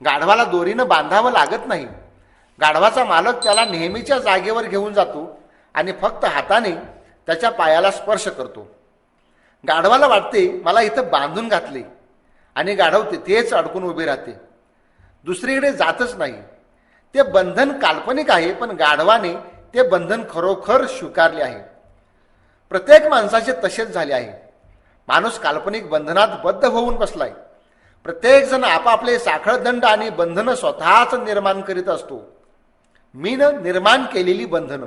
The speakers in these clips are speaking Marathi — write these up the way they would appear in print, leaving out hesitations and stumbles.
गाढवाला दोरीनं बांधावं लागत नाही. गाढवाचा मालक त्याला नेहमीच्या जागेवर घेऊन जातो आणि फक्त हाताने त्याच्या पायाला स्पर्श करतो. गाढवाला वाटते मला इथं बांधून घातले आणि गाढव तिथेच अडकून उभे राहते, दुसरीकडे जातच नाही. ते बंधन काल्पनिक आहे, पण गाढवाने ते बंधन खरोखर स्वीकारले आहे. प्रत्येक माणसाचे तसेच झाले आहे. माणूस काल्पनिक बंधनात बद्ध होऊन बसलाय. प्रत्येक जण आपापले साखळदंड आणि बंधनं स्वतःच निर्माण करीत असतो. मीनं निर्माण केलेली बंधनं.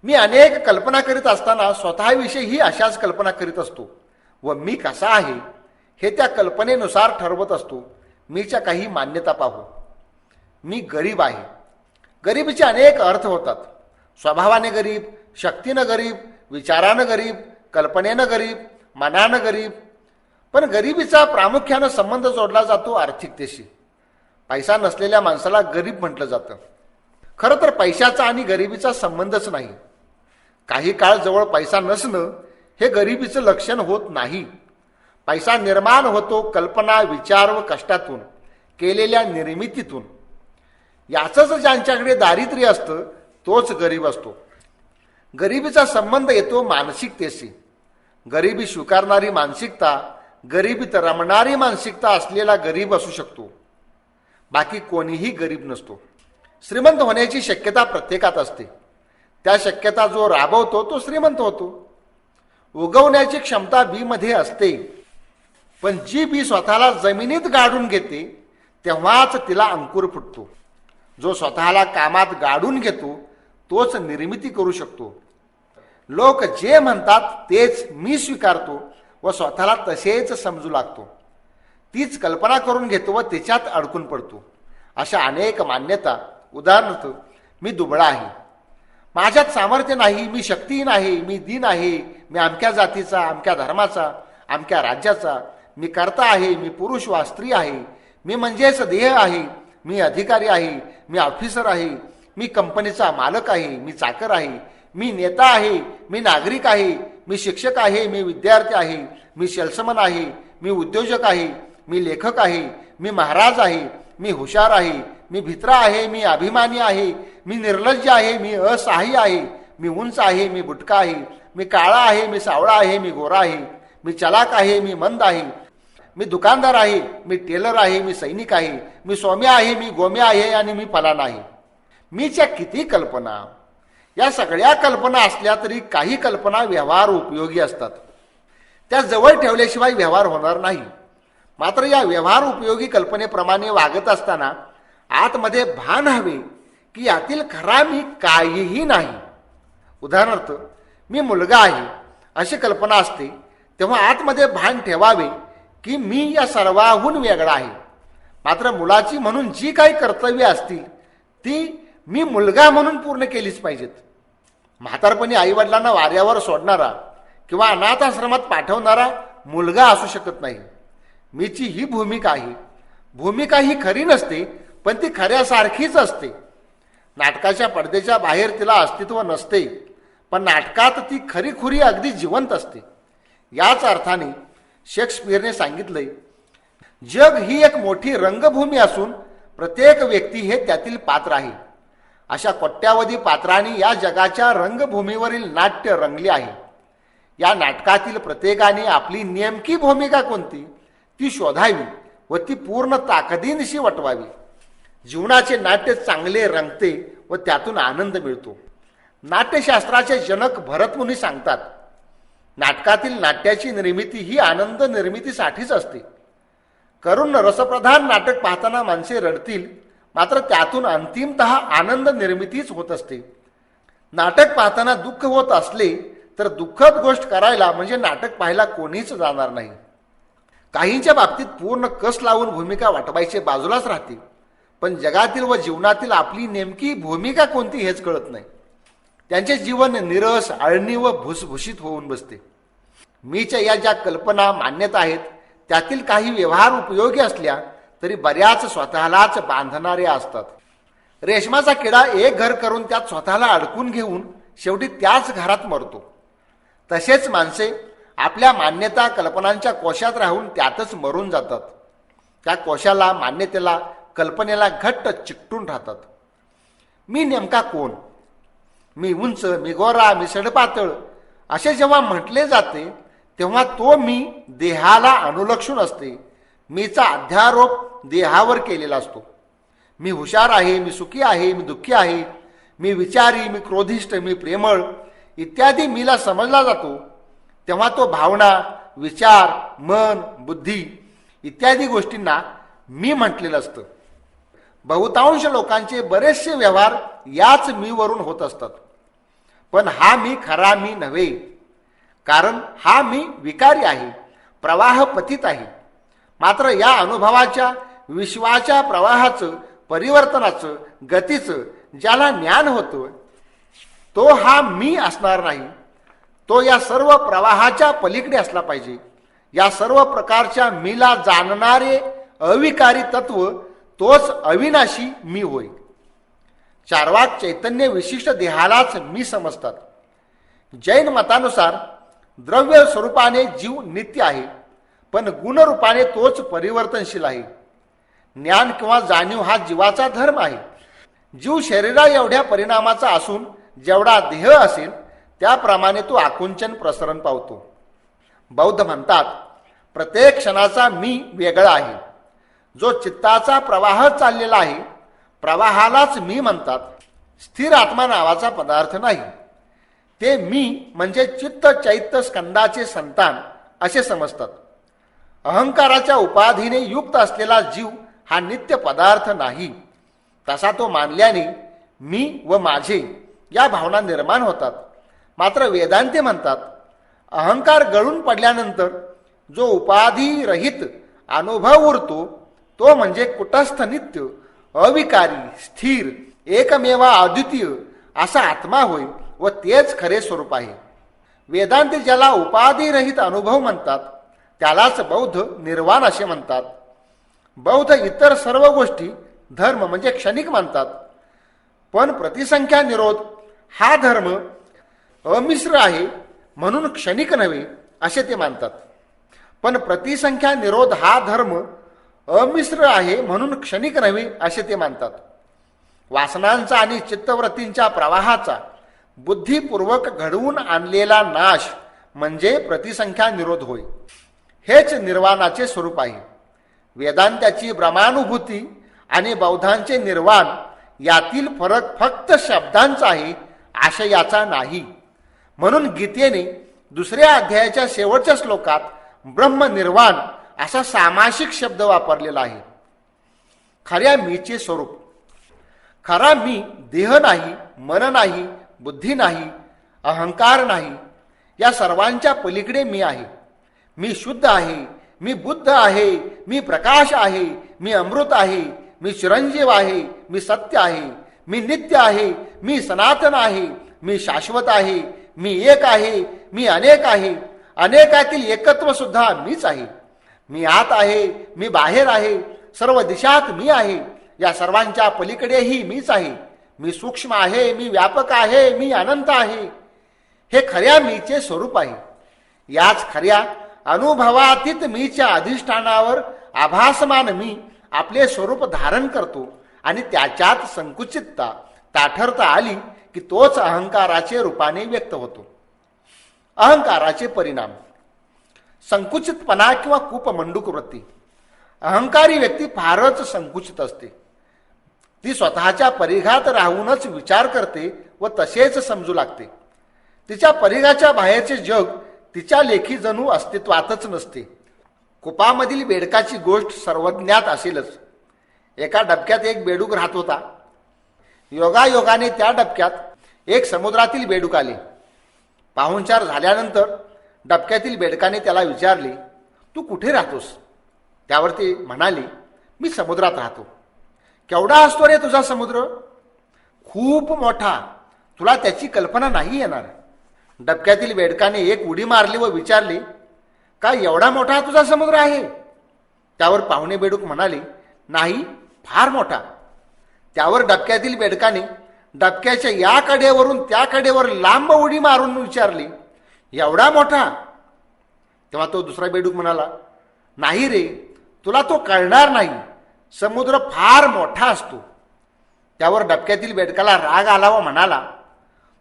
मी अनेक कल्पना करीत असताना स्वतःविषयी अशाच कल्पना करीत असतो व मी कसा आहे हे त्या कल्पनेनुसार ठरवत असतो. मीच्या काही मान्यता पाहू. मी गरीब आहे. गरिबीचे अनेक अर्थ होतात. स्वभावाने गरीब, शक्तीनं गरीब, विचारानं गरीब, कल्पनेनं गरीब, मनानं गरीब. पण गरिबीचा प्रामुख्यानं संबंध जोडला जातो आर्थिकतेशी. पैसा नसलेल्या माणसाला गरीब म्हटलं जातं. खरं तर पैशाचा आणि गरिबीचा संबंधच नाही. काही काळ जवळ पैसा नसणं हे गरिबीचं लक्षण होत नाही. पैसा निर्माण होतो कल्पना, विचार व कष्टातून, केलेल्या निर्मितीतून. याचंच ज्यांच्याकडे दारिद्र्य असतं तोच गरीब असतो. गरिबीचा संबंध येतो मानसिकतेशी. गरिबी स्वीकारणारी मानसिकता, गरिबीत रमणारी मानसिकता असलेला गरीब असू शकतो. बाकी कोणीही गरीब नसतो. श्रीमंत होण्याची शक्यता प्रत्येकात असते. त्या शक्यता जो राबवतो तो श्रीमंत होतो. उगवण्याची क्षमता बीमध्ये असते, पण जी बी स्वतःला जमिनीत गाडून घेते तेव्हाच तिला अंकुर फुटतो. जो स्वतःला कामात गाडून घेतो तोच निर्मिती करू शकतो. लोक जे म्हणतात तेच मी स्वीकारतो व स्वतःला तसेच समजू लागतो. तीच कल्पना करून घेतो व तिच्यात अडकून पडतो. अशा अनेक मान्यता. उदाहरणार्थ, मी दुबळा आहे, माझ्यात सामर्थ्य नाही, मी शक्तिहीन आहे, मी दीन आहे, मी अमक्या जातीचा, अमक्या धर्माचा, अमक्या राज्याचा, मी कर्ता आहे, मी पुरुष वा स्त्री आहे, मी म्हणजेच देह आहे, मी अधिकारी आहे, मी ऑफिसर आहे, मी कंपनीचा मालक आहे, मी चाकर आहे, मी नेता आहे, मी नागरिक आहे, मी शिक्षक आहे, मी विद्यार्थी आहे, मी सेल्समन आहे, मी उद्योजक आहे, मी लेखक आहे, मी महाराज आहे, मी हुशार आहे, मी भित्रा आहे, मी अभिमानी आहे, मी निर्लज्ज आहे, मी असहाय्य आहे, मी उंच आहे, मी बुटका आहे, मी काळा आहे, मी सावळा आहे, मी गोरा आहे, मी चलाक आहे, मी मंद आहे, मी दुकानदार आहे, मी टेलर आहे, मी सैनिक आहे, मी सौम्य आहे, मी गोम्य आहे आणि मी फलाना आहे. मीच्या किती कल्पना. या सगळ्या कल्पना असल्या तरी काही कल्पना व्यवहार उपयोगी असतात. त्या जवळ ठेवल्याशिवाय व्यवहार होणार नाही. मात्र या व्यवहार उपयोगी कल्पनेप्रमाणे वागत असताना आतमध्ये भान हवे की यातील खरा मी काहीही नाही. उदाहरणार्थ, मी मुलगा आहे अशी कल्पना असते तेव्हा आतमध्ये भान ठेवावे की मी या सर्वाहून वेगळा आहे. मात्र मुलाची म्हणून जी काही कर्तव्ये असतील ती मी मुलगा म्हणून पूर्ण केलीच पाहिजेत. म्हातारपणी आईवडिलांना वाऱ्यावर सोडणारा किंवा अनाथ आश्रमात पाठवणारा मुलगा असू शकत नाही. मीची ही भूमिका आहे. भूमिका ही खरी नसते, पण ती खऱ्यासारखीच असते. नाटकाच्या पडद्याच्या बाहेर तिला अस्तित्व नसते, पण नाटकात ती खरीखुरी अगदी जिवंत असते. याच अर्थाने शेक्सपियरने सांगितलंय, जग ही एक मोठी रंगभूमी असून प्रत्येक व्यक्ती हे त्यातील पात्र आहे. अशा कोट्यावधी पात्रांनी या जगाच्या रंगभूमीवरील नाट्य रंगले आहे. या नाटकातील प्रत्येकाने आपली नेमकी भूमिका कोणती ती शोधावी व ती पूर्ण ताकदीनिशी वटवावी. जीवनाचे नाट्य चांगले रंगते व त्यातून आनंद मिळतो. नाट्यशास्त्राचे जनक भरतमुनी सांगतात, नाटकातील नाट्याची निर्मिती ही आनंद निर्मितीसाठीच असते. करुण रसप्रधान नाटक पाहताना माणसे रडतील, मात्र त्यातून अंतिमतः आनंद निर्मितीच होत असते. नाटक पाहताना दुःख होत असले तर दुःखद गोष्ट करायला म्हणजे नाटक पाहायला कोणीच जाणार नाही. काहींच्या बाबतीत पूर्ण कस लावून भूमिका वाटवायचे बाजूलाच राहते, पण जगातील व जीवनातील आपली नेमकी भूमिका कोणती हेच कळत नाही. त्यांचे जीवन निरस, आळणी व भुसभुशीत होऊन बसते. मीच्या या ज्या कल्पना मान्यता आहेत त्यातील काही व्यवहार उपयोगी असल्या तरी बऱ्याच स्वतःलाच बांधणाऱ्या असतात. रेशमाचा किडा एक घर करून त्यात स्वतःला अडकून घेऊन शेवटी त्याच घरात मरतो. तसेच माणसे आपल्या मान्यता कल्पनांच्या कोशात राहून त्यातच मरून जातात. त्या कोशाला, मान्यतेला, कल्पनेला घट्ट चिकटून राहतात. मी नेमका कोण? मी उंच, मी गोरा, मी सडपातळ असे जेव्हा म्हटले जाते तेव्हा तो मी देहाला अनुलक्षून असते. मीचा अध्यारोप देहावर केलेला असतो. मी हुशार आहे, मी सुखी आहे, मी दुःखी आहे, मी विचारी, मी क्रोधिष्ठ, मी प्रेमळ इत्यादी मीला समजला जातो तेव्हा तो भावना, विचार, मन, बुद्धी इत्यादी गोष्टींना मी म्हटलेलं असतं. बहुतांश लोकांचे बरेचसे व्यवहार याच मीवरून होत असतात. पण हा मी खरा मी नव्हे, कारण हा मी विकारी आहे, प्रवाह पतित आहे. मात्र या अनुभवाच्या, विश्वाच्या प्रवाहाचं, परिवर्तनाचं, गतीचं ज्याला ज्ञान होतं तो हा मी असणार नाही. तो या सर्व प्रवाहाच्या पलीकडे असला पाहिजे. या सर्व प्रकारच्या मीला जाणणारे अविकारी तत्व तोच अविनाशी मी होय. चार्वाक चैतन्य विशिष्ट देहालाच मी समजतात. जैन मतानुसार द्रव्य स्वरूपाने जीव नित्य आहे, पण गुणरूपाने तोच परिवर्तनशील आहे. ज्ञान किंवा जाणीव हा जीवाचा धर्म आहे. जीव शरीरा एवढ्या परिणामाचा असून जेवढा देह असेल त्याप्रमाणे तो आकुंचन प्रसरण पावतो. बौद्ध म्हणतात प्रत्येक क्षणाचा मी वेगळा आहे. जो चित्ताचा प्रवाह चाललेला आहे, प्रवाहालाच मी म्हणतात. स्थिर आत्मा नावाचा पदार्थ नाही. ते मी म्हणजे चित्त चैत्य स्कंदाचे संतान असे समजतात. अहंकाराच्या उपाधीने युक्त असलेला जीव हा नित्य पदार्थ नाही. तसा तो मानल्याने मी व माझे या भावना निर्माण होतात. मात्र वेदांते म्हणतात अहंकार गळून पडल्यानंतर जो उपाधी रहित अनुभव उरतो तो म्हणजे कुटस्थ नित्य, अविकारी, स्थिर, एकमेवा अद्वितीय असा आत्मा होय व तेच खरे स्वरूप आहे. वेदांत ज्याला उपाधिरहित अनुभव म्हणतात त्यालाच बौद्ध निर्वाण असे म्हणतात. बौद्ध इतर सर्व गोष्टी धर्म म्हणजे क्षणिक मानतात. पण प्रतिसंख्या निरोध हा धर्म अमिश्र आहे म्हणून क्षणिक नव्हे असे ते मानतात. पण प्रतिसंख्या निरोध हा धर्म अमिश्र आहे म्हणून क्षणिक नव्हे असे ते मानतात. वासनांचा आणि चित्तवृत्तींच्या प्रवाहाचा बुद्धिपूर्वक घडवून आणलेला नाश म्हणजे प्रतिसंख्या निरोध होय. हेच निर्वाणाचे स्वरूप आहे. वेदांताची ब्रह्मानुभूती आणि बौद्धांचे निर्वाण यातील फरक फक्त शब्दांचा आहे, आशयाचा नाही. म्हणून गीतेने दुसऱ्या अध्यायाच्या शेवटच्या श्लोकात ब्रह्मनिर्वाण असा सामासिक शब्द वापरलेला आहे. खऱ्या मीचे स्वरूप. खरा मी देह नाही, मन नाही, बुद्धी नाही, अहंकार नाही, या सर्वांच्या पलीकडे मी आहे. मी शुद्ध आहे, मी बुद्ध आहे, मी प्रकाश आहे, मी अमृत आहे, मी चिरंजीव आहे, मी सत्य आहे, मी नित्य आहे, मी सनातन आहे, मी शाश्वत आहे, मी एक आहे, मी अनेक आहे, अनेकातील एकत्व सुद्धा मीच आहे. मी आत आहे, मी बाहेर आहे, सर्व दिशात मी आहे, या सर्वांच्या पलीकडेही मीच आहे. मी सूक्ष्म आहे, मी व्यापक आहे, मी अनंत आहे. हे खऱ्या मीचे स्वरूप आहे. याच खऱ्या अनुभवातीत मीच्या अधिष्ठानावर आभासमान मी आपले स्वरूप धारण करतो आणि त्याच्यात संकुचितता ताठरता आली की तोच अहंकाराचे रूपाने व्यक्त होतो. अहंकाराचे परिणाम. संकुचितपणा किंवा कूपमंडूक वृत्ती. अहंकारी व्यक्ती फारच संकुचित असते. ती स्वतःच्या परिघात राहूनच विचार करते व तसेच समजू लागते. तिच्या परिघाच्या बाहेरचे जग तिच्या लेखी जणू अस्तित्वातच नसते. कुपामधील बेडकाची गोष्ट सर्वज्ञात असेलच. एका डबक्यात एक बेडूक राहत होता. योगायोगाने त्या डबक्यात एक समुद्रातील बेडूक आले. पाहुणचार झाल्यानंतर डबक्यातील बेडकाने त्याला विचारले, तू कुठे राहतोस? त्यावर ते म्हणाले, मी समुद्रात राहतो. केवढा असतो रे तुझा समुद्र? खूप मोठा, तुला त्याची कल्पना नाही येणार. डबक्यातील बेडकाने एक उडी मारली व विचारले, का एवढा मोठा तुझा समुद्र आहे? त्यावर पाहुणे बेडूक म्हणाले, नाही, फार मोठा. त्यावर डबक्यातील बेडकाने डबक्याच्या या कडेवरून त्या कडेवर लांब उडी मारून विचारली, एवढा मोठा? तेव्हा तो दुसरा बेडूक म्हणाला, नाही रे, तुला तो कळणार नाही. समुद्र फार मोठा असतो. त्यावर डबक्यातील बेडकाला राग आला व म्हणाला,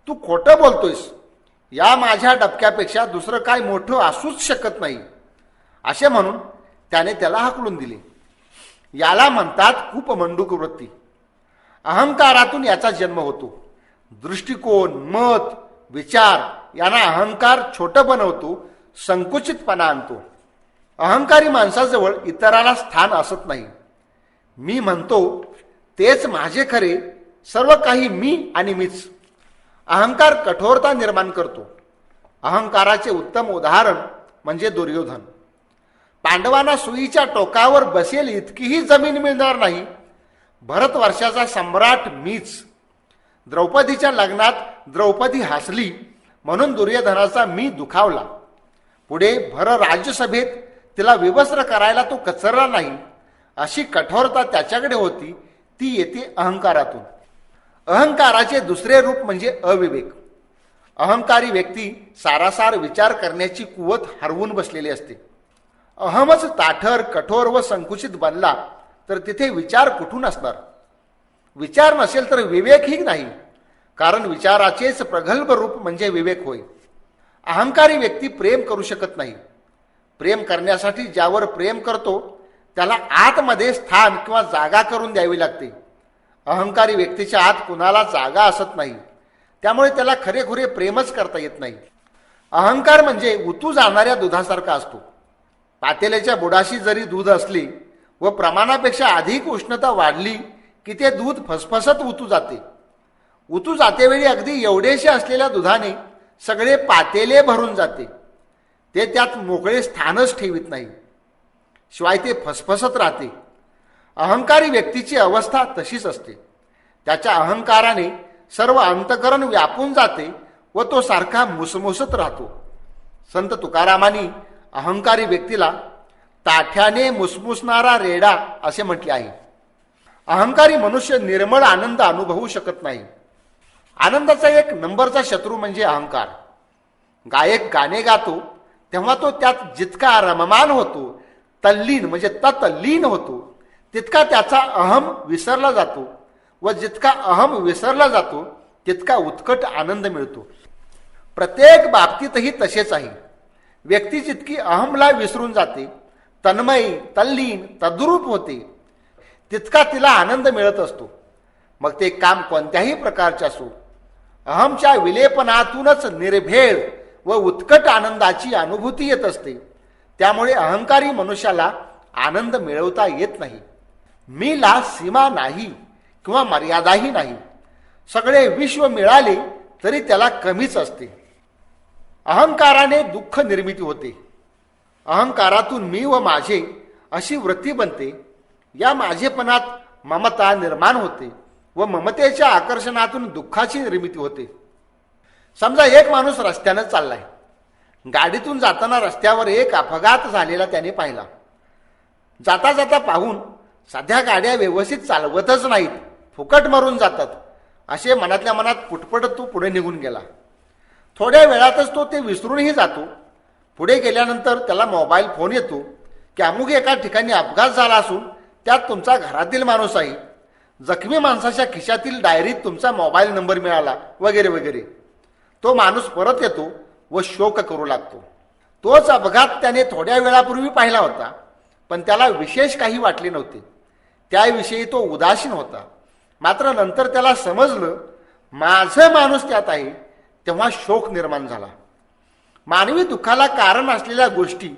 तू खोटं बोलतोयस. या माझ्या डबक्यापेक्षा दुसरं काय मोठं असूच शकत नाही. असे म्हणून त्याने त्याला हाकलून दिले. याला म्हणतात कूपमंडूक वृत्ती. अहंकारातून याचा जन्म होतो. दृष्टिकोन, मत, विचार यांना अहंकार छोटं बनवतो, संकुचितपणा आणतो. अहंकारी माणसाजवळ इतराला स्थान असत नाही. मी म्हणतो तेच माझे खरे, सर्व काही मी आणि मीच. अहंकार कठोरता निर्माण करतो. अहंकाराचे उत्तम उदाहरण म्हणजे दुर्योधन. पांडवांना सुईच्या टोकावर बसेल इतकीही जमीन मिळणार नाही. भरतवर्षाचा सम्राट मीच. द्रौपदीच्या लग्नात द्रौपदी हसली म्हणून दुर्योधनाचा मी दुखावला. पुढे भर राज्यसभेत तिला विवस्त्र करायला तो कचरला नाही. अशी कठोरता त्याच्याकडे होती. ती येते अहंकारातून. अहंकाराचे दुसरे रूप म्हणजे अविवेक. अहंकारी व्यक्ती सारासार विचार करण्याची कुवत हरवून बसलेली असते. अहमच ताठर, कठोर व संकुचित बनला तर तिथे विचार कुठून असणार? विचार नसेल तर विवेकही नाही, कारण विचाराचेच प्रगल्भ रूप म्हणजे विवेक होय. अहंकारी व्यक्ती प्रेम करू शकत नाही. प्रेम करण्यासाठी ज्यावर प्रेम करतो त्याला आतमध्ये स्थान किंवा जागा करून द्यावी लागते. अहंकारी व्यक्तीच्या आत कुणाला जागा असत नाही, त्यामुळे त्याला खरेखुरे प्रेमच करता येत नाही. अहंकार म्हणजे उतू जाणाऱ्या दुधासारखा असतो. पातेल्याच्या बुडाशी जरी दूध असली व प्रमाणापेक्षा अधिक उष्णता वाढली की ते दूध फसफसत उतू जाते. उतू जातेवेळी अगदी एवढेसे असलेल्या दुधाने सगळे पातेले भरून जाते. ते त्यात मोकळे स्थानच ठेवित नाही, शिवाय ते फसफसत राहते. अहंकारी व्यक्तीची अवस्था तशीच असते. त्याच्या अहंकाराने सर्व अंतःकरण व्यापून जाते व तो सारखा मुसमुसत राहतो. संत तुकारामांनी अहंकारी व्यक्तीला ताठ्याने मुसमुसणारा रेडा असे म्हटले आहे. अहंकारी मनुष्य निर्मळ आनंद अनुभवू शकत नाही. आनंदाचा एक नंबरचा शत्रू म्हणजे अहंकार. गायक गाणे गातो तेव्हा तो त्यात जितका रममान होतो, तल्लीन म्हणजे तत्लीन होतो, तितका त्याचा अहम विसरला जातो व जितका अहम विसरला जातो तितका उत्कट आनंद मिळतो. प्रत्येक बाबतीतही तसेच आहे. व्यक्ती जितकी अहमला विसरून जाते, तन्मयी, तल्लीन, तद्रूप होते, तितका तिला आनंद मिळत असतो. मग ते काम कोणत्याही प्रकारचे असो. अहमच्या विलेपनातूनच निर्भेळ व उत्कट आनंदाची अनुभूती येत असते. त्यामुळे अहंकारी मनुष्याला आनंद मिळवता येत नाही. मीला सीमा नाही किंवा मर्यादाही नाही. सगळे विश्व मिळाले तरी त्याला कमीच असते. अहंकाराने दुःख निर्मिती होते. अहंकारातून मी व माझे अशी वृत्ती बनते. या माझेपणात ममता निर्माण होते व ममतेच्या आकर्षणातून दुःखाची निर्मिती होते. समजा एक माणूस रस्त्यानं चाललाय. गाडीतून जाताना रस्त्यावर एक अपघात झालेला त्याने पाहिला. जाता जाता पाहून सध्या गाड्या व्यवस्थित चालवतच नाहीत, फुकट मारून जातात, असे मनातल्या मनात पुटपटत तो पुढे निघून गेला. थोड्या वेळातच तो ते विसरूनही जातो. पुढे गेल्यानंतर त्याला मोबाईल फोन येतो की अमुक एका ठिकाणी अपघात झाला असून त्यात तुमचा घरातील माणूस आहे. जखमी माणसाच्या खिशातील डायरीत तुमचा मोबाईल नंबर मिळाला वगैरे वगैरे. तो माणूस परत येतो व शोक करू लागतो. तोच अपघात त्याने थोड्या वेळापूर्वी पाहिला होता, पण त्याला विशेष काही वाटले नव्हते. त्याविषयी तो उदासीन होता. मात्र नंतर त्याला समजलं माझं माणूस त्यात आहे, तेव्हा शोक निर्माण झाला. मानवी दुःखाला कारण असलेल्या गोष्टी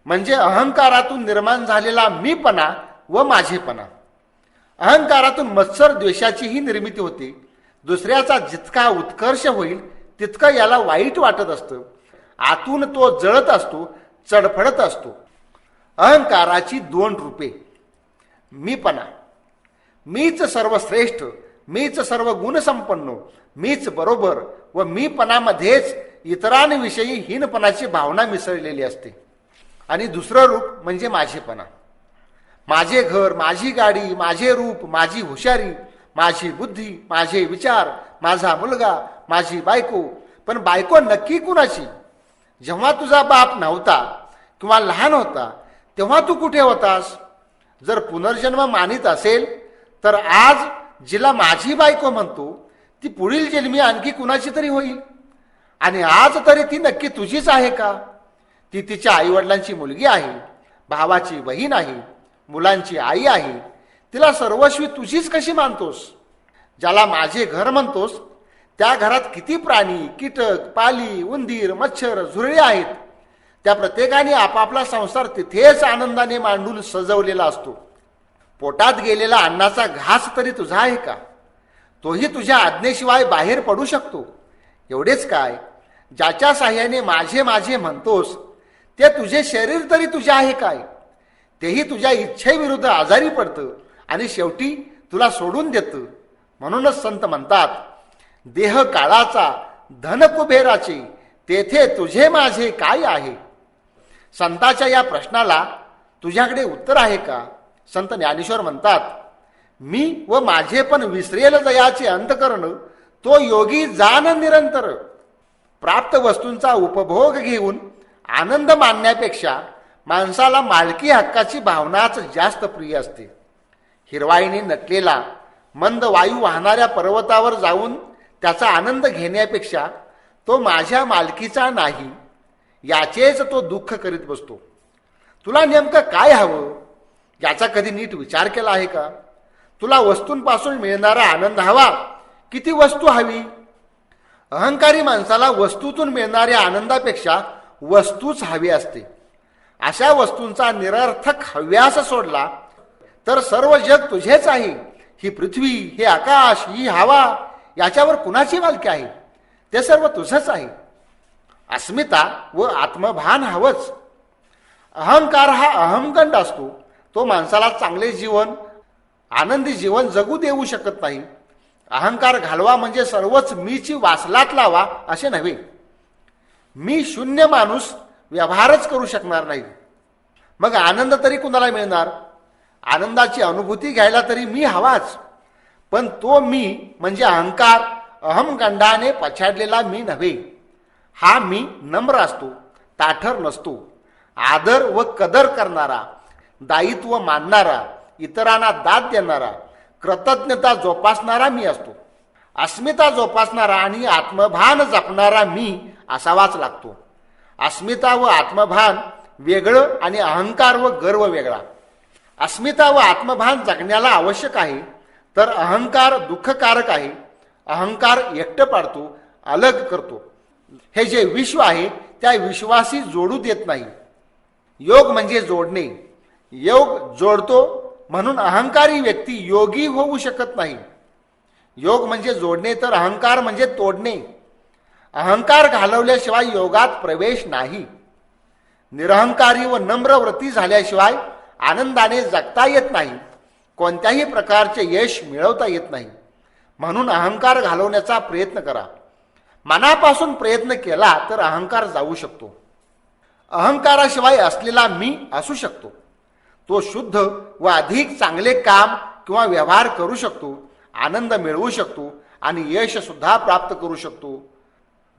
म्हणजे अहंकारातून निर्माण झालेला मीपणा व माझेपणा. अहंकारातून मत्सर द्वेषाचीही निर्मिती होते. दुसऱ्याचा जितका उत्कर्ष होईल तितकं याला वाईट वाटत असतं. आतून तो जळत असतो, चडफडत असतो. अहंकाराची दोन रूपे. मीपणा. मीच सर्वश्रेष्ठ, मीच सर्व गुणसंपन्न, मीच बरोबर व मीपणामध्येच इतरांविषयी हीनपणाची भावना मिसळलेली असते. आणि दुसरं रूप म्हणजे माझेपणा. माझे घर, माझी गाडी, माझे रूप, माझी हुशारी, माझी बुद्धी, माझे विचार, माझा मुलगा, माझी बायको. पण बायको नक्की कुणाची? जेव्हा तुझा बाप नव्हता किंवा लहान होता तेव्हा तू कुठे होतास? जर पुनर्जन्म मानित असेल तर आज जिला माझी बायको म्हणतो ती पुढील जन्मी आणखी कुणाची तरी होईल. आणि आज तरी ती नक्की तुझीच आहे का? ती तिच्या आईवडिलांची मुलगी आहे, भावाची बहीण आहे, मुलांची आई आहे. तिला सर्वस्वी तुझीच कशी मानतोस? ज्याला माझे घर म्हणतोस त्या घरात किती प्राणी, कीटक, पाली, उंदीर, मच्छर, झुरळे आहेत. त्या प्रत्येकाने आपापला संसार तिथेच आनंदाने मांडून सजवलेला असतो. पोटात गेलेला अन्नाचा घास तरी तुझा आहे का? तोही तुझ्या आज्ञेशिवाय बाहेर पडू शकतो. एवढेच काय, ज्याच्या साह्याने माझे माझे म्हणतोस ते तुझे शरीर तरी तुझे आहे काय? तेही तुझ्या इच्छेविरुद्ध आजारी पडतं आणि शेवटी तुला सोडून देतं. म्हणूनच संत म्हणतात, देह काळाचा धन कुबेराचे, तेथे तुझे माझे काय आहे? संताच्या या प्रश्नाला तुझ्याकडे उत्तर आहे का? संत ज्ञानेश्वर म्हणतात, मी व माझे पण विसरेल जयाचे अंतकरण, तो योगी जान निरंतर. प्राप्त वस्तूंचा उपभोग घेऊन आनंद मानण्यापेक्षा माणसाला मालकी हक्काची भावनाच जास्त प्रिय असते. हिरवाईने नटलेला मंद वायू वाहणाऱ्या पर्वतावर जाऊन त्याचा आनंद घेण्यापेक्षा तो माझ्या मालकीचा नाही याचेच तो दुःख करीत बसतो. तुला नेमकं काय हवं याचा कधी नीट विचार केला आहे का? तुला वस्तूंपासून मिळणारा आनंद हवा, किती वस्तू हवी? अहंकारी माणसाला वस्तूतून मिळणाऱ्या आनंदापेक्षा वस्तूच हवी असते. अशा वस्तूंचा निरर्थक हव्यास सोडला तर सर्व जग तुझेच आहे. ही पृथ्वी, हे आकाश, ही हवा, याच्यावर कुणाची मालकी आहे? ते सर्व तुझंच आहे. अस्मिता व आत्मभान हवंच. अहंकार हा अहमगंड असतो. तो माणसाला चांगले जीवन, आनंदी जीवन जगू देऊ शकत नाही. अहंकार घालवा म्हणजे सर्वच मीची वासलात लावा असे नव्हे. मी शून्य माणूस व्यवहारच करू शकणार नाही. मग आनंद तरी कुणाला मिळणार? आनंदाची अनुभूती घ्यायला तरी मी हवाच. पण तो मी म्हणजे अहंकार, अहमगंडाने पछाडलेला मी नव्हे. हा मी नम्र असतो, ताठर नसतो, आदर व कदर करणारा, दायित्व मानणारा, इतरांना दाद देणारा, कृतज्ञता जोपासणारा मी असतो. अस्मिता जोपासणारा आणि आत्मभान जपणारा मी असावाच लागतो. अस्मिता व आत्मभान वेगळं आणि अहंकार व गर्व वेगळा. अस्मिता व आत्मभान जगण्याला आवश्यक आहे, तर अहंकार दुःखकारक आहे. अहंकार एकटं पाडतो, अलग करतो. हे जे विश्व आहे त्या विश्वाशी जोडू देत नाही. योग म्हणजे जोडणे. योग जोडतो, म्हणून अहंकारी व्यक्ती योगी होऊ शकत नाही. योग म्हणजे जोडणे, तर अहंकार म्हणजे तोडणे. अहंकार घालवल्याशिवाय योगात प्रवेश नाही. निरहंकारी व नम्रव्रती झाल्याशिवाय आनंदाने जगता येत नाही. कोणत्याही प्रकारचे यश मिळवता येत नाही. म्हणून अहंकार घालवण्याचा प्रयत्न करा. मनापासून प्रयत्न केला तर अहंकार जाऊ शकतो. अहंकाराशिवाय असलेला मी असू शकतो. तो शुद्ध व अधिक चांगले काम किंवा व्यवहार करू शकतो, आनंद मिळवू शकतो आणि यश सुद्धा प्राप्त करू शकतो.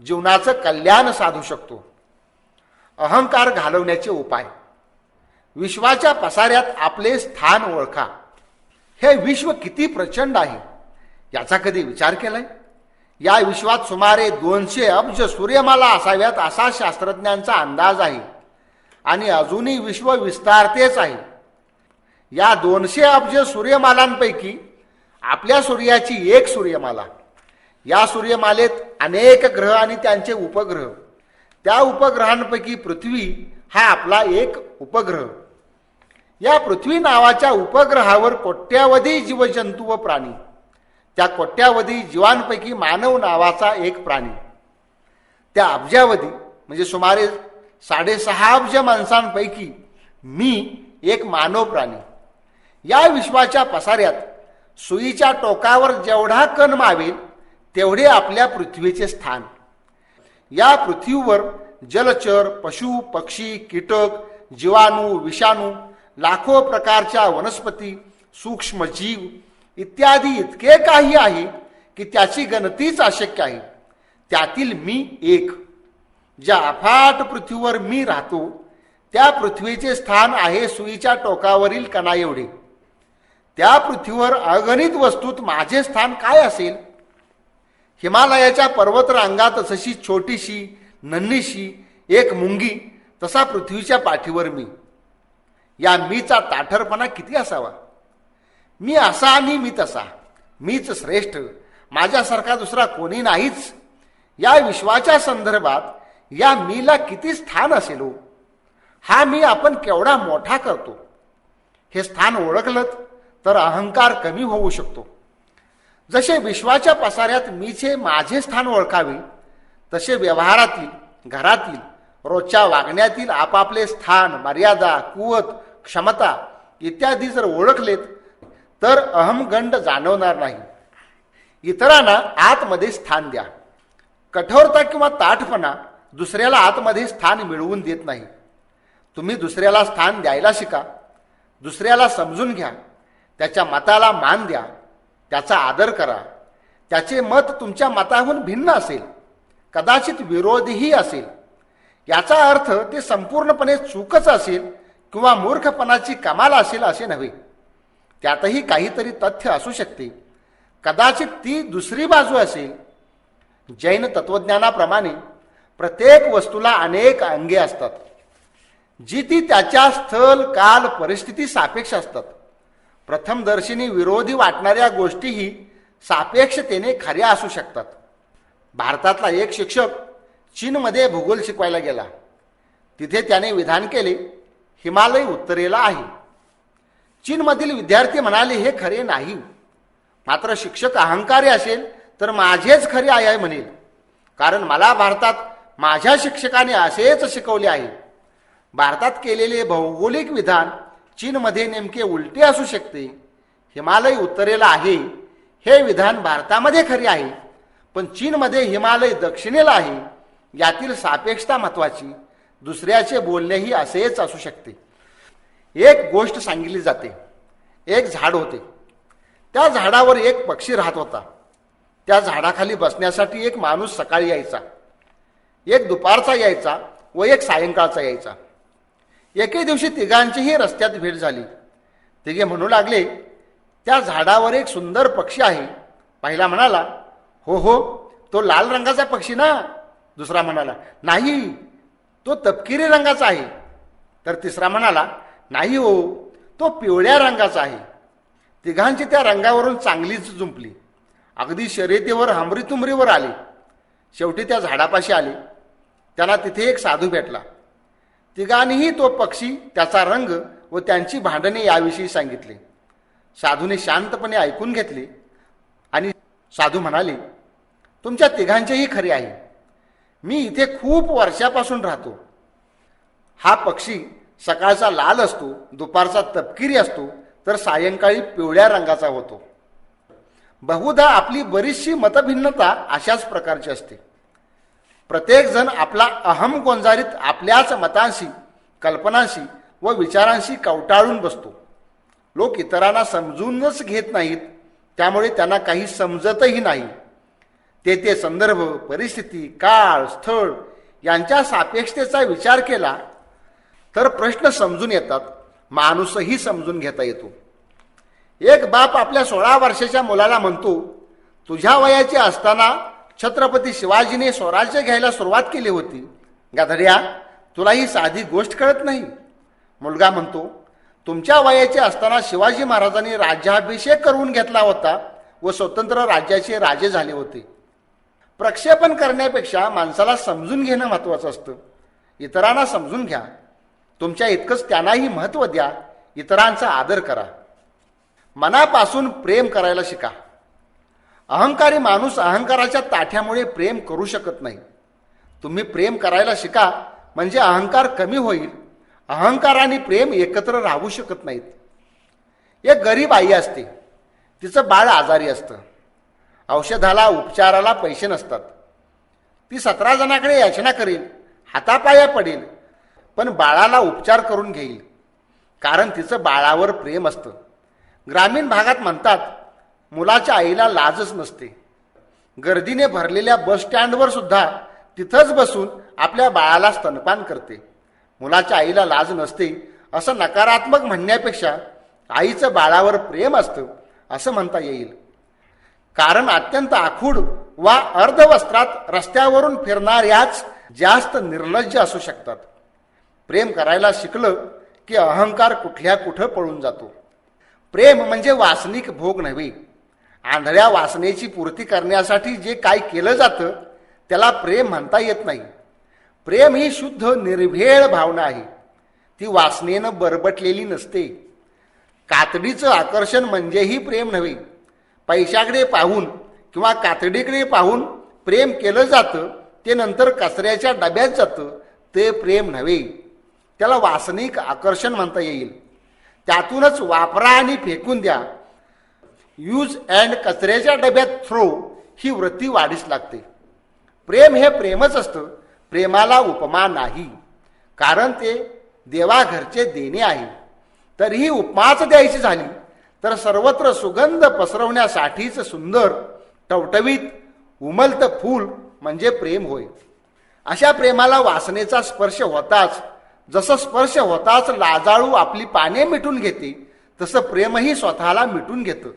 जीवनाचं कल्याण साधू शकतो. अहंकार घालवण्याचे उपाय. विश्वाच्या पसाऱ्यात आपले स्थान ओळखा. हे विश्व किती प्रचंड आहे याचा कधी विचार केलाय? या विश्वात सुमारे 200 अब्ज सूर्यमाला असाव्यात असा शास्त्रज्ञांचा अंदाज आहे. आणि अजूनही विश्व विस्तारतेच आहे. या 200 अब्ज सूर्यमालांपैकी आपल्या सूर्याची एक सूर्यमाला. या सूर्यमालेत अनेक ग्रह आणि त्यांचे उपग्रह. त्या उपग्रहांपैकी पृथ्वी हा आपला एक उपग्रह. या पृथ्वी नावाच्या उपग्रहावर कोट्यावधी जीवजंतू व प्राणी. त्या कोट्यावधी जीवांपैकी मानव नावाचा एक प्राणी. त्या अब्जावधी म्हणजे सुमारे 6.5 अब्ज माणसांपैकी मी एक मानव प्राणी. या विश्वाच्या पसाऱ्यात सुईच्या टोकावर जेवढा कण मावेल तेवढे आपल्या पृथ्वीचे स्थान. या पृथ्वीवर जलचर, पशु, पक्षी, कीटक, जीवाणू, विषाणू, लाखो प्रकारच्या वनस्पती, सूक्ष्म जीव इत्यादी इतके काही आहे की त्याची गणतीच अशक्य आहे. त्यातील मी एक. ज्या अफाट पृथ्वीवर मी राहतो त्या पृथ्वीचे स्थान आहे सुईच्या टोकावरील कणा एवढे. त्या पृथ्वीवर अगणित वस्तूत माझे स्थान काय असेल? हिमालयाच्या पर्वतरांगात जशी छोटीशी नन्हीशी एक मुंगी, तसा पृथ्वीच्या पाठीवर मी. या मीचा ताठरपणा किती असावा? मी असा आणि मी तसा, मीच श्रेष्ठ, माझ्यासारखा दुसरा कोणी नाहीच. या विश्वाच्या संदर्भात या मीला किती स्थान असेल हो? हा मी आपण केवढा मोठा करतो. हे स्थान ओळखलं तर अहंकार कमी होऊ शकतो. जसे विश्वाच्या पसाऱ्यात मीचे माझे स्थान ओळखावे, तसे व्यवहारातील, घरातील, रोजच्या वागण्यातील आपापले स्थान, मर्यादा, कुवत, क्षमता इत्यादी जर ओळखलेत तर अहमगंड जाणवणार नाही. इतरांना आतमध्ये स्थान द्या. कठोरता किंवा ताठपणा दुसऱ्याला आतमध्ये स्थान मिळवून देत नाही. तुम्ही दुसऱ्याला स्थान द्यायला शिका. दुसऱ्याला समजून घ्या. त्याच्या मताला मान द्या. त्याचा आदर करा. त्याचे मत तुमच्या मताहून भिन्न असेल, कदाचित विरोधीही असेल. याचा अर्थ ते संपूर्णपणे चूकच असेल किंवा मूर्खपणाची कमाल असेल असे नव्हे. त्यातही काहीतरी तथ्य असू शकते. कदाचित ती दुसरी बाजू असेल. जैन तत्वज्ञानाप्रमाणे प्रत्येक वस्तूला अनेक अंगे असतात, जी ती त्याच्या स्थल, काल, परिस्थिती सापेक्ष असतात. प्रथमदर्शनी विरोधी वाटणाऱ्या गोष्टीही सापेक्षतेने खऱ्या असू शकतात. भारतातला एक शिक्षक चीनमध्ये भूगोल शिकवायला गेला. तिथे त्याने विधान केले, हिमालय उत्तरेला आहे. चीनमधील विद्यार्थी म्हणाले, हे खरे नाही. मात्र शिक्षक अहंकारी असेल तर माझेच खरे आहे म्हणेल, कारण मला भारतात माझ्या शिक्षकाने असेच शिकवले आहे. भारतात केलेले भौगोलिक विधान चीनमध्ये नेमके उलटे असू शकते. हिमालय उत्तरेला आहे हे विधान भारतामध्ये खरे आहे, पण चीनमध्ये हिमालय दक्षिणेला आहे. यातील सापेक्षता महत्वाची. दुसऱ्याचे बोलणेही असेच असू शकते. एक गोष्ट सांगितली जाते. एक झाड होते. त्या झाडावर एक पक्षी राहत होता. त्या झाडाखाली बसण्यासाठी एक माणूस सकाळी यायचा, एक दुपारचा यायचा व एक सायंकाळचा यायचा. एके दिवशी तिघांचीही रस्त्यात भेट झाली. तिघे म्हणू लागले, त्या झाडावर एक सुंदर पक्षी आहे. पहिला म्हणाला, हो हो, तो लाल रंगाचा पक्षी ना. दुसरा म्हणाला, नाही, तो तपकिरी रंगाचा आहे. तर तिसरा म्हणाला, नाही हो, तो पिवळ्या रंगाचा आहे. तिघांची त्या रंगावरून चांगलीच जुंपली. अगदी शर्यतीवर हमरीतुमरीवर आले. शेवटी त्या झाडापाशी आले. त्यांना तिथे एक साधू भेटला. तिघांनीही तो पक्षी, त्याचा रंग व त्यांची भांडणे याविषयी सांगितले. साधूने शांतपणे ऐकून घेतले आणि साधू म्हणाले, तुमच्या तिघांचेही खरे आहे. मी इथे खूप वर्षापासून राहतो. हा पक्षी सकाळचा लाल असतो, दुपारचा तपकिरी असतो, तर सायंकाळी पिवळ्या रंगाचा होतो. बहुधा आपली बरीचशी मतभिन्नता अशाच प्रकारची असते. प्रत्येकजण आपला अहम गोंजारीत आपल्याच मतांशी, कल्पनांशी व विचारांशी कवटाळून बसतो. लोक इतरांना समजूनच घेत नाहीत, त्यामुळे त्यांना काही समजतही नाही. ते संदर्भ, परिस्थिती, काळ, स्थळ यांच्या सापेक्षतेचा विचार केला तर प्रश्न समजून येतात. माणूसही समजून घेता येतो. एक बाप आपल्या 16 वर्षाच्या मुलाला म्हणतो, तुझ्या वयाचे असताना छत्रपती शिवाजीने स्वराज्य घ्यायला सुरुवात केली होती. गाधड्या, तुला ही साधी गोष्ट कळत नाही. मुलगा म्हणतो, तुमच्या वयाचे असताना शिवाजी महाराजांनी राज्याभिषेक करून घेतला होता व स्वतंत्र राज्याचे राजे झाले होते. प्रक्षेपण करण्यापेक्षा माणसाला समजून घेणं महत्वाचं असतं. इतरांना समजून घ्या. तुमच्या इतकंच त्यांनाही महत्त्व द्या. इतरांचा आदर करा. मनापासून प्रेम करायला शिका. अहंकारी माणूस अहंकाराच्या ताठ्यामुळे प्रेम करू शकत नाही. तुम्ही प्रेम करायला शिका, म्हणजे अहंकार कमी होईल. अहंकार आणि प्रेम एकत्र राहू शकत नाहीत. एक गरीब आई असते. तिचं बाळ आजारी असतं. औषधाला, उपचाराला पैसे नसतात. ती 17 जणांकडे याचना करेल, हातापाया पडेल, पण बाळाला उपचार करून घेईल, कारण तिचं बाळावर प्रेम असतं. ग्रामीण भागात म्हणतात, मुलाच्या आईला लाजच नसते. गर्दीने भरलेल्या बस स्टँडवर सुद्धा तिथंच बसून आपल्या बाळाला स्तनपान करते. मुलाच्या आईला लाज नसते असं नकारात्मक म्हणण्यापेक्षा आईचं बाळावर प्रेम असतं असं म्हणता येईल. कारण अत्यंत आखूड वा अर्धवस्त्रात रस्त्यावरून फिरणाऱ्याच जास्त निर्लज्ज असू शकतात. प्रेम करायला शिकलं की अहंकार कुठल्या कुठं पळून जातो. प्रेम म्हणजे वासनिक भोग नव्हे. आंधळ्या वासनेची पूर्ती करण्यासाठी जे काय केलं जातं त्याला प्रेम म्हणता येत नाही. प्रेम ही शुद्ध निर्भेळ भावना आहे. ती वासनेनं बरबटलेली नसते. कातडीचं आकर्षण म्हणजेही प्रेम नव्हे. पैशाकडे पाहून किंवा कातडीकडे पाहून प्रेम केलं जातं ते नंतर कचऱ्याच्या डब्यात जातं ते प्रेम नव्हे. त्याला वासनिक आकर्षण म्हणता येईल. त्यातूनच वापरा आणि फेकून द्या, यूज अँड कचऱ्याच्या डब्यात थ्रो ही वृत्ती वाढीस लागते. प्रेम हे प्रेमच असतं. प्रेमाला उपमा नाही, कारण ते देवाघरचे देणे आहे. तरीही उपमाच द्यायची झाली तर सर्वत्र सुगंध पसरवण्यासाठीच सुंदर टवटवीत उमलतं फूल म्हणजे प्रेम होय. अशा प्रेमाला वासनेचा स्पर्श होताच, जसं स्पर्श होताच लाजाळू आपली पाने मिटून घेते तसं प्रेमही स्वतःला मिटून घेतं.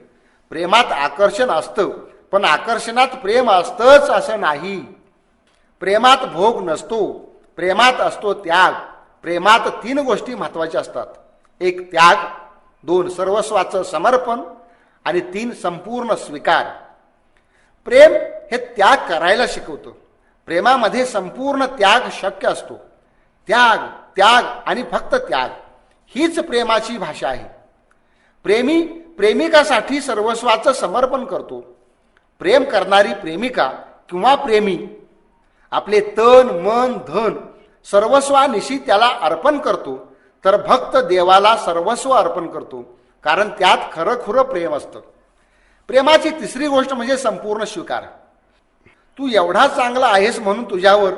प्रेमात आकर्षण असतं, पण आकर्षणात प्रेम असतंच असं नाही. प्रेमात भोग नसतो. प्रेमात असतो त्याग. प्रेमात 3 गोष्टी महत्त्वाच्या असतात. 1 त्याग, 2 सर्वस्वाचं समर्पण आणि 3 संपूर्ण स्वीकार. प्रेम हे त्याग करायला शिकवतं. प्रेमामध्ये संपूर्ण त्याग शक्य असतो. त्याग, त्याग आणि फक्त त्याग हीच प्रेमाची भाषा आहे. प्रेमी प्रेमिकासाठी सर्वस्वाचं समर्पण करतो. प्रेम करणारी प्रेमिका किंवा प्रेमी आपले तन मन धन सर्वस्वानिशी त्याला अर्पण करतो, तर भक्त देवाला सर्वस्व अर्पण करतो, कारण त्यात खरंखुरं प्रेम असतं. प्रेमाची 3री गोष्ट म्हणजे संपूर्ण स्वीकार. तू एवढा चांगला आहेस म्हणून तुझ्यावर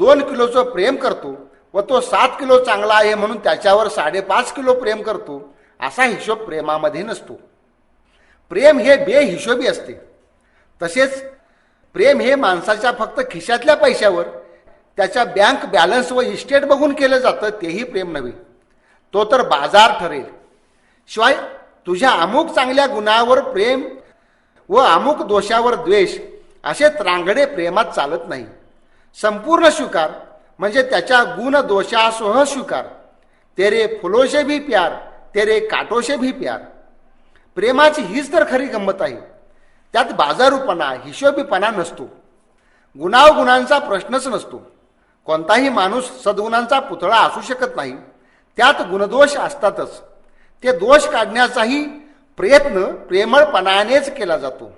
2 किलोचं प्रेम करतो व तो 7 किलो चांगला आहे म्हणून त्याच्यावर 5.5 किलो प्रेम करतो, असा हिशोब प्रेमामध्ये नसतो. प्रेम हे बेहिशोबी असते. तसेच प्रेम हे माणसाच्या फक्त खिशातल्या पैशावर, त्याच्या बँक बॅलन्स व इस्टेट बघून केलं जातं तेही प्रेम नव्हे. तो तर बाजार ठरेल. शिवाय तुझ्या अमुक चांगल्या गुणावर प्रेम व अमुक दोषावर द्वेष असे त्रांगडे प्रेमात चालत नाही. संपूर्ण स्वीकार म्हणजे त्याच्या गुण दोषासह स्वीकार. तेरे फुलोशे भी प्यार, तेरे काटोशे भी प्यार. प्रेमाची हीच तर खरी गंमत आहे. त्यात बाजारूपणा हिशोबीपणा नसतो. गुणावगुणांचा प्रश्नच नसतो. कोणताही माणूस सद्गुणांचा पुतळा असू शकत नाही. त्यात गुणदोष असतातच. ते दोष काढण्याचाही प्रयत्न प्रेमळपणानेच केला जातो.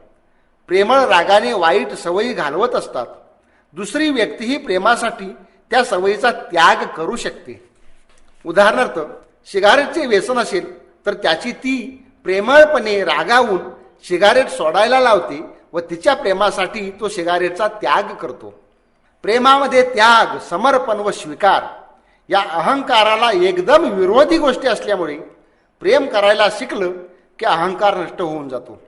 प्रेमळ रागाने वाईट सवयी घालवत असतात. दुसरी व्यक्तीही प्रेमासाठी त्या सवयीचा त्याग करू शकते. उदाहरणार्थ, सिगारेटचे व्यसन असेल तर त्याची ती प्रेमळपणे रागावून सिगारेट सोडायला लावते व तिच्या प्रेमासाठी तो सिगारेटचा त्याग करतो. प्रेमामध्ये त्याग, समर्पण व स्वीकार या अहंकाराला एकदम विरोधी गोष्टी असल्यामुळे प्रेम करायला शिकलं की अहंकार नष्ट होऊन जातो.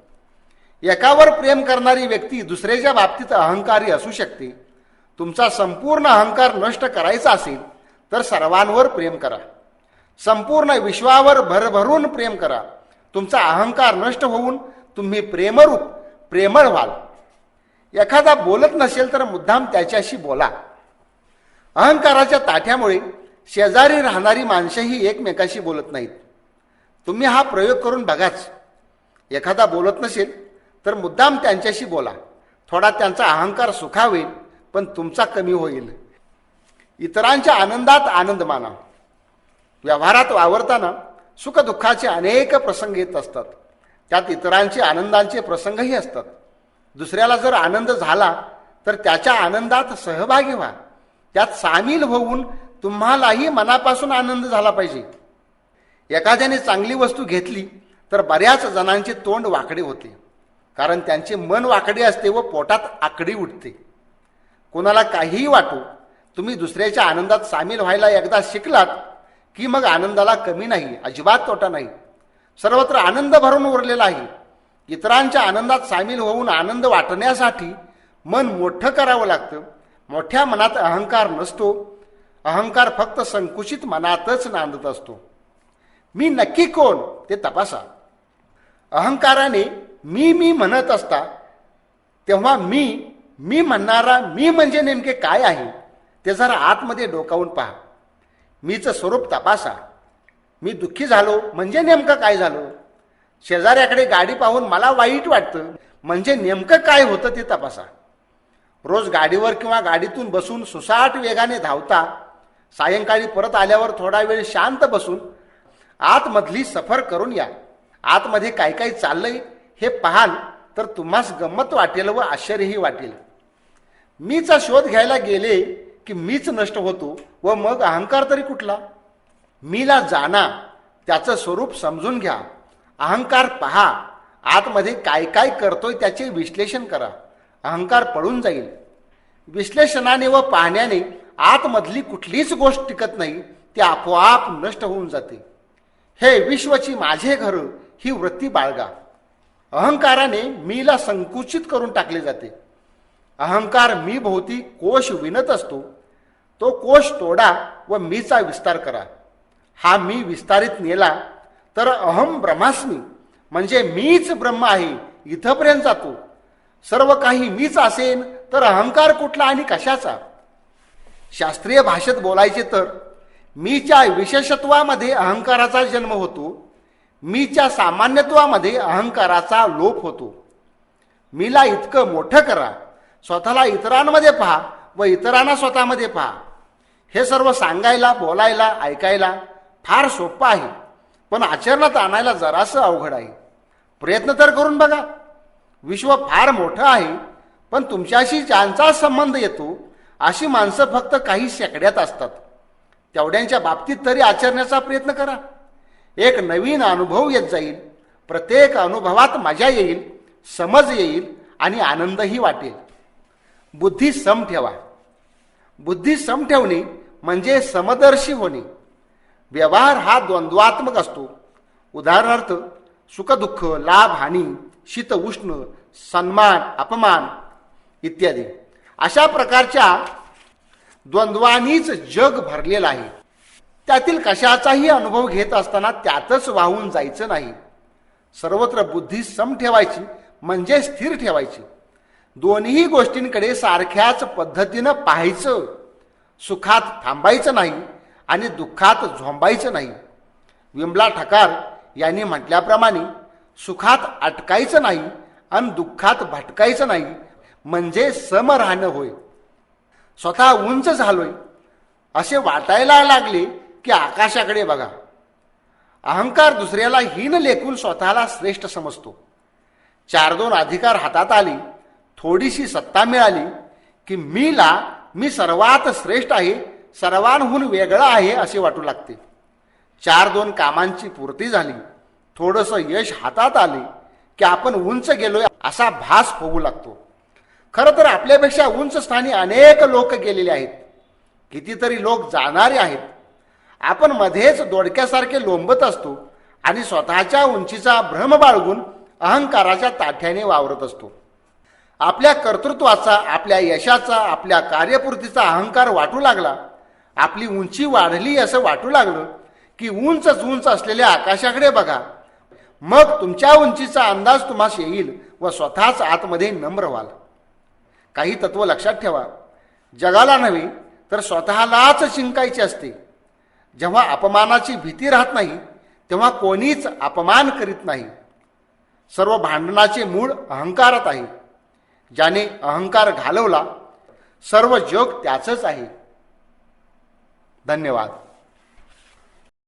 एकावर प्रेम करणारी व्यक्ती दुसऱ्याच्या बाबतीत अहंकारी असू शकते. तुमचा संपूर्ण अहंकार नष्ट करायचा असेल तर सर्वांवर प्रेम करा. संपूर्ण विश्वावर भरभरून प्रेम करा. तुमचा अहंकार नष्ट होऊन तुम्ही प्रेमरूप प्रेमळ व्हाल. एखादा बोलत नसेल तर मुद्दाम त्याच्याशी बोला. अहंकाराच्या ताठ्यामुळे शेजारी राहणारी माणसेही एकमेकाशी बोलत नाहीत. तुम्ही हा प्रयोग करून बघाच. एखादा बोलत नसेल तर मुद्दाम त्यांच्याशी बोला. थोडा त्यांचा अहंकार सुखावेल, पण तुमचा कमी होईल. इतरांच्या आनंदात आनंद माना. व्यवहारात वावरताना सुखदुःखाचे अनेक प्रसंग येत असतात. त्यात इतरांचे आनंदांचे प्रसंगही असतात. दुसऱ्याला जर आनंद झाला तर त्याच्या आनंदात सहभागी व्हा. त्यात सामील होऊन तुम्हालाही मनापासून आनंद झाला पाहिजे. एखाद्याने चांगली वस्तू घेतली तर बऱ्याच जणांचे तोंड वाकडे होते, कारण त्यांचे मन वाकडे असते व पोटात आकडी उठते. कोणाला काहीही वाटो, तुम्ही दुसऱ्याच्या आनंदात सामील व्हायला एकदा शिकलात की मग आनंदाला कमी नाही, अजिबात तोटा नाही. सर्वत्र आनंद भरून उरलेला आहे. इतरांच्या आनंदात सामील होऊन आनंद वाटण्यासाठी मन मोठं करावं लागतं. मोठ्या मनात अहंकार नसतो. अहंकार फक्त संकुचित मनातच नांदत असतो. मी नक्की कोण ते तपासा. अहंकाराने मी म्हणत असता तेव्हा मी म्हणणारा मी म्हणजे नेमके काय आहे ते जरा आतमध्ये डोकावून पहा. मीचं स्वरूप तपासा. मी दुःखी झालो म्हणजे नेमकं काय झालं? शेजाऱ्याकडे गाडी पाहून मला वाईट वाटतं म्हणजे नेमकं काय होतं ते तपासा. रोज गाडीवर किंवा गाडीतून बसून सुसाट वेगाने धावता, सायंकाळी परत आल्यावर थोडा वेळ शांत बसून आतमधली सफर करून या. आतमध्ये काय काय चाललंय हे पाहाल तर तुम्हास गंमत वाटेल व आश्चर्यही वाटेल. मीचा शोध घ्यायला गेले की मीच नष्ट होतो व मग अहंकार तरी कुठला? मीला जाणा, त्याचं स्वरूप समजून घ्या. अहंकार पहा, आतमध्ये काय काय करतोय त्याचे विश्लेषण करा. अहंकार पळून जाईल. विश्लेषणाने व पाहण्याने आतमधली कुठलीच गोष्ट टिकत नाही, ती आपोआप नष्ट होऊन जाते. हे विश्वची माझे घर ही वृत्ती बाळगा. अहंकाराने मीला संकुचित करून टाकले जाते. अहंकार मी भोवती कोश विणत असतो. तो कोश तोडा व मीचा विस्तार करा. हा मी विस्तारित नेला तर अहम ब्रह्मास्मी म्हणजे मीच ब्रह्म आहे इथपर्यंत जातो. सर्व काही मीच असेन तर अहंकार कुठला आणि कशाचा? शास्त्रीय भाषेत बोलायचे तर मीच्या विशेषत्वामध्ये अहंकाराचा जन्म होतो. मीच्या सामान्यत्वामध्ये अहंकाराचा लोप होतो. मीला इतकं मोठं करा, स्वतःला इतरांमध्ये पहा व इतरांना स्वतःमध्ये पहा. हे सर्व सांगायला, बोलायला, ऐकायला फार सोपं आहे, पण आचरणात आणायला जरासं अवघड आहे. प्रयत्न तर करून बघा. विश्व फार मोठं आहे, पण तुमच्याशी ज्यांचा संबंध येतो अशी माणसं फक्त काही शेकड्यात असतात. तेवढ्यांच्या बाबतीत तरी आचरण्याचा प्रयत्न करा. एक नवीन अनुभव येत जाईल. प्रत्येक अनुभवात मजा येईल, समज येईल आणि आनंदही वाटेल. बुद्धी सम ठेवा. बुद्धी सम ठेवणे म्हणजे समदर्शी होणे. व्यवहार हा द्वंद्वात्मक असतो. उदाहरणार्थ सुखदुःख, लाभ हानी, शीत उष्ण, सन्मान अपमान इत्यादी अशा प्रकारच्या द्वंद्वानीच जग भरलेलं आहे. त्यातील कशाचाही अनुभव घेत असताना त्यातच वाहून जायचं नाही. सर्वत्र बुद्धी सम ठेवायची म्हणजे स्थिर ठेवायची. दोन्ही गोष्टींकडे सारख्याच पद्धतीनं पाहायचं. सुखात थांबायचं नाही आणि दुःखात झोंबायचं नाही. विमला ठकार यांनी म्हटल्याप्रमाणे सुखात अटकायचं नाही आणि दुःखात भटकायचं नाही म्हणजे सम राहणं होय. स्वतः उंच झालोय असे वाटायला लागले की आकाशाकडे बघा. अहंकार दुसऱ्याला हीन लेखून स्वतःला श्रेष्ठ समजतो. 4-2 अधिकार हातात आली, थोडीशी सत्ता मिळाली की मी सर्वात श्रेष्ठ आहे, सर्वांहून वेगळा आहे असे वाटू लागते. 4-2 कामांची पूर्ती झाली, थोडंसं यश हातात आले की आपण उंच गेलोय असा भास होऊ लागतो. खरं तर आपल्यापेक्षा उंच स्थानी अनेक लोक गेलेले आहेत. कितीतरी लोक जाणारे आहेत. आपण मध्येच दोडक्यासारखे लोंबत असतो आणि स्वतःच्या उंचीचा भ्रम बाळगून अहंकाराच्या ताठ्याने वावरत असतो. आपल्या कर्तृत्वाचा, आपल्या यशाचा, आपल्या कार्यपूर्तीचा अहंकार वाटू लागला, आपली उंची वाढली असं वाटू लागलं की उंच असलेल्या आकाशाकडे बघा. मग तुमच्या उंचीचा अंदाज तुम्हास येईल व स्वतःच आतमध्ये नम्र व्हाल. काही तत्व लक्षात ठेवा. जगाला नव्हे तर स्वतःलाच शिंकायचे असते. जेव्हा अपमानाची भीती राहत नाही तेव्हा कोणीच अपमान करीत नाही. सर्व भांडणाचे मूळ अहंकारात आहे. ज्याने अहंकार घालवला सर्व जग त्याचंच आहे. धन्यवाद.